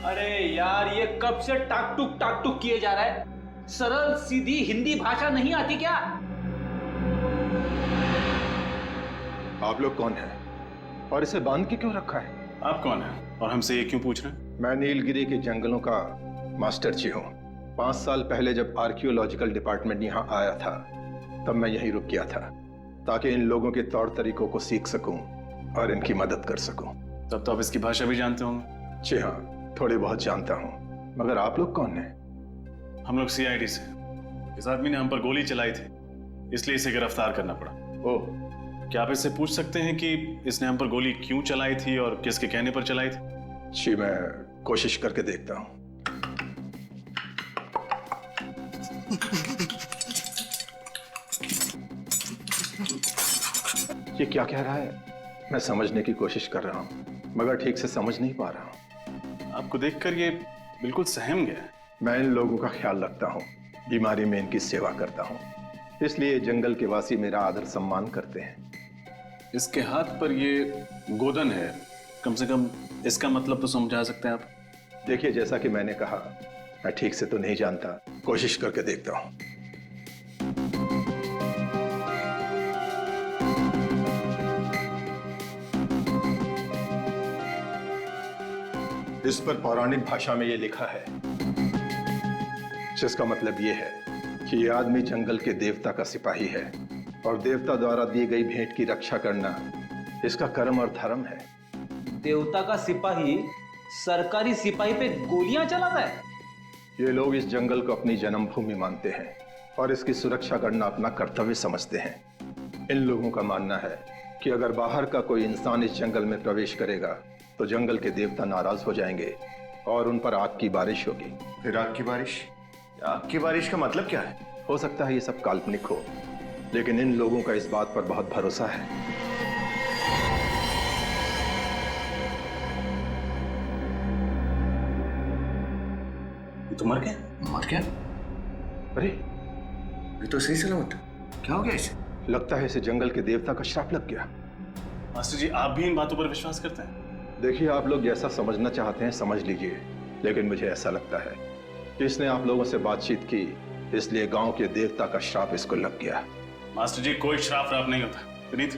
S4: अरे यार, ये कब से टाक टुक किए जा रहा है? सरल सीधी हिंदी भाषा नहीं आती क्या?
S5: आप लोग कौन हैं और इसे बांध के क्यों रखा है?
S2: आप कौन हैं और हमसे ये क्यों पूछ रहे हैं?
S5: मैं नीलगिरी के जंगलों का मास्टर जी हूँ। 5 साल पहले जब आर्कियोलॉजिकल डिपार्टमेंट यहाँ आया था तब मैं यहीं रुक गया था, ताकि इन लोगों के तौर तरीकों को सीख सकूं और इनकी मदद कर सकूं।
S2: तब तो आप इसकी भाषा भी जानते होंगे?
S5: जी हाँ, थोड़ी बहुत जानता हूँ। मगर आप लोग कौन हैं?
S2: हम लोग सीआईडी से। इस आदमी ने हम पर गोली चलाई थी, इसलिए इसे गिरफ्तार करना पड़ा।
S5: ओह,
S2: क्या आप इससे पूछ सकते हैं कि इसने हम पर गोली क्यों चलाई थी और किसके कहने पर चलाई थी?
S5: जी, मैं कोशिश करके देखता हूँ। ये क्या कह रहा है? मैं समझने की कोशिश कर रहा हूँ मगर ठीक से समझ नहीं पा रहा हूँ।
S2: आपको देखकर ये बिल्कुल सहम गया।
S5: मैं इन लोगों का ख्याल रखता हूँ, बीमारी में इनकी सेवा करता हूँ, इसलिए जंगल के वासी मेरा आदर सम्मान करते हैं।
S2: इसके हाथ पर ये गोदन है, कम से कम इसका मतलब तो समझा सकते हैं आप?
S5: देखिए, जैसा कि मैंने कहा, मैं ठीक से तो नहीं जानता, कोशिश करके देखता हूँ। इस पर पौराणिक भाषा में ये लिखा है, जिसका मतलब ये है कि ये आदमी जंगल के देवता का सिपाही है और देवता द्वारा दी गई भेंट की रक्षा करना इसका कर्म और धर्म है।
S4: देवता का सिपाही सरकारी सिपाही पे गोलियां चलाता है?
S5: ये लोग इस जंगल को अपनी जन्मभूमि मानते हैं और इसकी सुरक्षा करना अपना कर्तव्य समझते हैं। इन लोगों का मानना है कि अगर बाहर का कोई इंसान इस जंगल में प्रवेश करेगा तो जंगल के देवता नाराज हो जाएंगे और उन पर आग की बारिश होगी।
S17: फिर आग की बारिश? आग की बारिश का मतलब क्या है?
S5: हो सकता है ये सब काल्पनिक हो, लेकिन इन लोगों का इस बात पर बहुत भरोसा है।
S17: ये तो मर गया। मर गया?
S5: अरे,
S17: ये तो सही सलामत। क्या हो गया इसे?
S5: लगता है इसे जंगल के देवता का श्राप लग गया।
S2: मास्टर जी, आप भी इन बातों पर विश्वास करते हैं?
S5: देखिए, आप लोग जैसा समझना चाहते हैं समझ लीजिए, लेकिन मुझे ऐसा लगता है कि इसने आप लोगों से बातचीत की, इसलिए गांव के देवता का श्राप इसको लग गया।
S2: मास्टर जी, कोई श्राप नहीं होता। विनीत,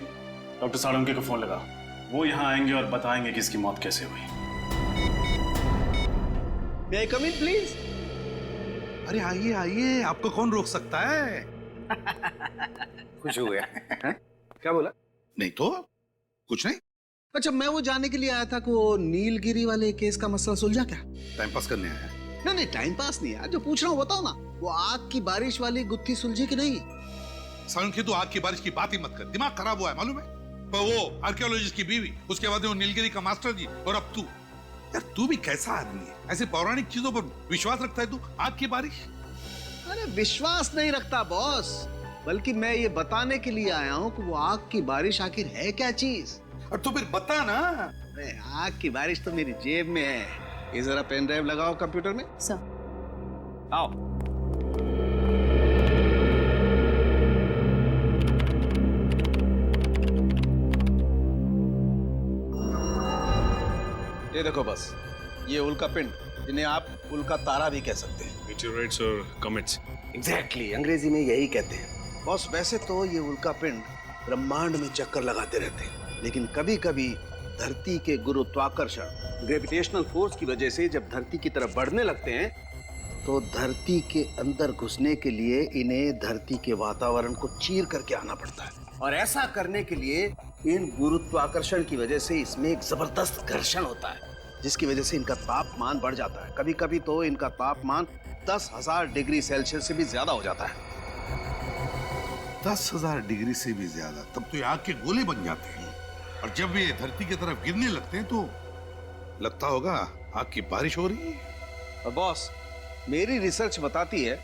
S2: डॉक्टर साळुंके को फोन लगाओ।
S7: वो यहाँ आएंगे और बताएंगे कि इसकी मौत कैसे हुई।
S15: May I come in, please?
S6: अरे आइए आइए, आपको कौन रोक सकता है?
S15: खुश हो गया। क्या बोला?
S6: नहीं तो कुछ नहीं।
S15: अच्छा, मैं वो जानने के लिए आया था कि वो नीलगिरी वाले केस का मसला सुलझा क्या?
S6: टाइम पास करने आया है।
S15: नहीं, टाइम पास नहीं यार, जो पूछ रहा हूँ बताओ ना। वो आग की बारिश वाली गुत्थी सुलझी कि नहीं?
S6: सालुंखे, तू आग की बारिश की बात ही मत कर, दिमाग खराब हुआ है मालूम है? पर वो आर्कियोलॉजिस्ट की बीवी, उसके बाद वो नीलगिरी का मास्टर जी, और अब तू। यार तू भी कैसा आदमी है? ऐसे पौराणिक चीजों पर विश्वास रखता है तू? आग की बारिश?
S15: अरे विश्वास नहीं रखता बॉस, बल्कि मैं ये बताने के लिए आया हूँ कि वो आग की बारिश आखिर है क्या चीज।
S6: और तो फिर बता ना।
S15: अरे आग की बारिश तो मेरी जेब में है। ये जरा पेन ड्राइव लगाओ कंप्यूटर में।
S16: सर
S15: आओ। ये देखो बस, ये उल्का पिंड, जिन्हें आप उल्का तारा भी कह सकते हैं।
S2: मीटियोराइट्स और कॉमेट्स।
S15: एग्जैक्टली, अंग्रेजी में यही कहते हैं। बॉस वैसे तो ये उल्का पिंड ब्रह्मांड में चक्कर लगाते रहते हैं, लेकिन कभी कभी धरती के गुरुत्वाकर्षण, ग्रेविटेशनल फोर्स की वजह से जब धरती की तरफ बढ़ने लगते हैं, तो धरती के अंदर घुसने के लिए इन्हें धरती के वातावरण को चीर करके आना पड़ता है। और ऐसा करने के लिए इन गुरुत्वाकर्षण की वजह से इसमें एक जबरदस्त घर्षण होता है, जिसकी वजह से इनका तापमान बढ़ जाता है। कभी कभी तो इनका तापमान 10,000 डिग्री सेल्सियस से भी ज्यादा हो जाता है।
S6: 10,000 डिग्री से भी ज्यादा? तब तो ये आग के गोले बन जाते हैं, और जब ये धरती की तरफ गिरने लगते हैं तो लगता होगा आग की बारिश हो रही है।
S15: और बॉस, मेरी रिसर्च बताती है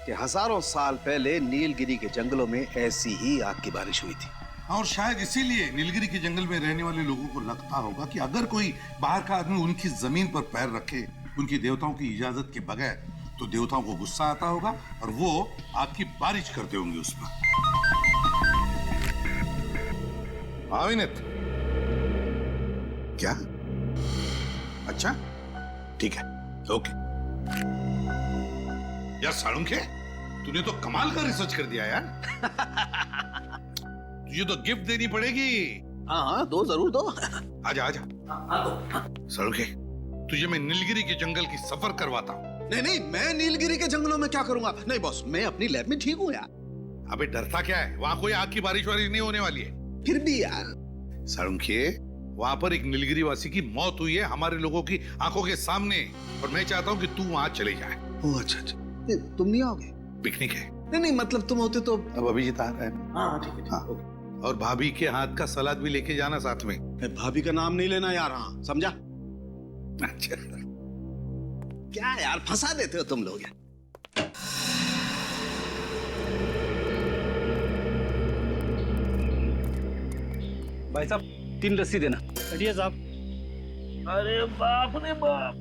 S15: कि हजारों साल पहले नीलगिरी के जंगलों में ऐसी ही आग की बारिश हुई थी।
S6: और शायद इसीलिए नीलगिरी के जंगल में रहने वाले लोगों को लगता होगा कि अगर कोई बाहर का आदमी उनकी जमीन पर पैर रखे उनकी देवताओं की इजाजत के बगैर, तो देवताओं को गुस्सा आता होगा और वो आग की बारिश करते होंगे उस पर। आविनत, क्या? अच्छा ठीक है, ओके। यार सालुंखे, तूने तो कमाल का रिसर्च कर दिया यार। तुझे तो गिफ्ट देनी पड़ेगी।
S15: हाँ, दो जरूर दो।
S6: आजा आजा। सालुंखे, तुझे मैं नीलगिरी के जंगल की सफर करवाता हूँ।
S15: नहीं, मैं नीलगिरी के जंगलों में क्या करूंगा? नहीं बॉस, मैं अपनी लैब में ठीक हूँ यार।
S6: अबे डरता क्या है? वहां कोई आग की बारिश वारिश नहीं होने वाली है।
S15: फिर भी यार।
S6: सालुंखे, वहां पर एक नीलगिरी वासी की मौत हुई है हमारे लोगों की आंखों के सामने, और मैं चाहता हूँ कि तू वहां चले जाए।
S15: ओह अच्छा, तुम नहीं आओगे?
S6: पिकनिक है।
S15: नहीं, मतलब तुम होते तो।
S6: अब अभिजीत आ रहा है।
S15: हाँ ठीक है।
S6: और भाभी के हाथ का सलाद भी लेके जाना साथ में।
S15: भाभी का नाम नहीं लेना यार। हाँ समझा?
S6: अच्छा।
S15: क्या यार, फंसा देते हो तुम लोग यार।
S13: भाई साहब 3 लस्सी देना।
S10: बढ़िया साहब।
S13: अरे बाप रे बाप।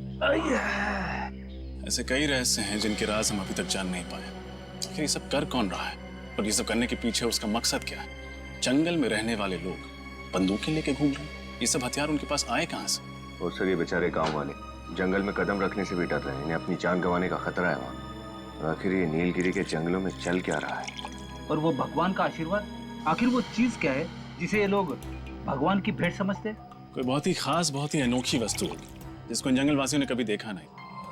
S7: ऐसे कई रहस्य हैं जिनके राज हम अभी तक जान नहीं पाए। आखिर ये सब कर कौन रहा है, और ये सब करने के पीछे उसका मकसद क्या है? जंगल में रहने वाले लोग बंदूकें लेके घूम रहे हैं, ये सब हथियार उनके पास आए कहाँ से?
S17: और सर, ये बेचारे गांव वाले जंगल में कदम रखने से भी डर रहे हैं। इन्हें अपनी जान गंवाने का खतरा है वहाँ। आखिर ये नीलगिरी के जंगलों में चल क्या रहा है?
S13: और वो भगवान का आशीर्वाद, आखिर वो चीज क्या है जिसे ये लोग भगवान की भेंट समझते हैं?
S7: कोई बहुत ही खास, बहुत ही अनोखी वस्तु होगी जिसको इन जंगल वासियों ने कभी देखा नहीं।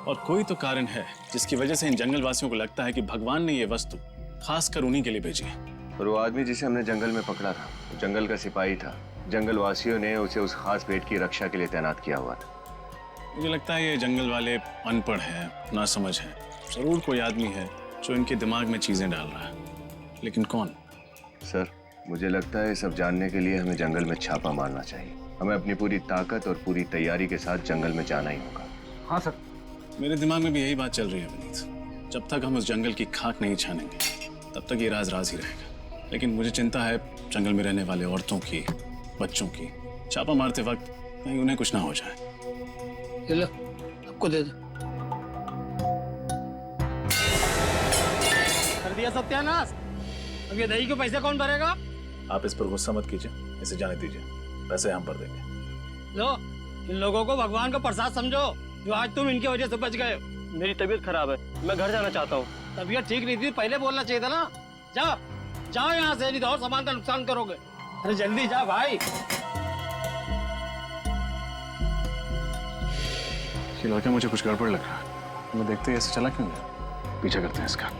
S7: और कोई तो कारण है जिसकी वजह से इन जंगल वासियों को लगता है कि भगवान ने ये वस्तु खासकर उन्हीं के लिए भेजी है।
S17: और वो आदमी जिसे हमने जंगल में पकड़ा था, वो जंगल का सिपाही था। जंगल वासियों ने उसे उस खास भेंट की रक्षा के लिए तैनात किया हुआ था।
S7: मुझे लगता है ये जंगल वाले अनपढ़ हैं, नासमझ हैं। जरूर कोई आदमी है जो इनके दिमाग में चीजें डाल रहा है, लेकिन कौन?
S17: सर, मुझे लगता है सब जानने के लिए हमें जंगल में छापा मारना चाहिए। हमें अपनी पूरी ताकत और पूरी तैयारी के साथ जंगल में जाना ही होगा।
S13: हाँ सर।
S7: मेरे दिमाग में भी यही बात चल रही है विनीत। जब तक हम उस जंगल की खाक नहीं छानेंगे तब तक ये राज राज ही रहेगा। लेकिन मुझे चिंता है जंगल में रहने वाले औरतों की, बच्चों की। छापा मारते वक्त कहीं उन्हें कुछ ना हो जाए।
S13: चलो, आपको दे दो।
S10: कर दिया सत्यानाश। अब ये दही के पैसे कौन भरेगा?
S7: आप इस पर गुस्सा मत कीजिए, इसे जाने दीजिए। पैसे हम भर देंगे।
S10: लो, इन लोगों को भगवान का प्रसाद समझो जो आज तुम इनकी वजह से बच गए। मेरी तबीयत खराब है, मैं घर जाना चाहता हूँ। तबीयत ठीक नहीं थी, पहले बोलना चाहिए था ना। जाओ जाओ यहाँ से, नहीं तो और सामान का नुकसान करोगे। अरे जल्दी जा भाई।
S7: ये लड़का मुझे कुछ गड़बड़ लग रहा है। मैं देखते ही ऐसे चला क्यों गया? पीछा करते हैं इसका।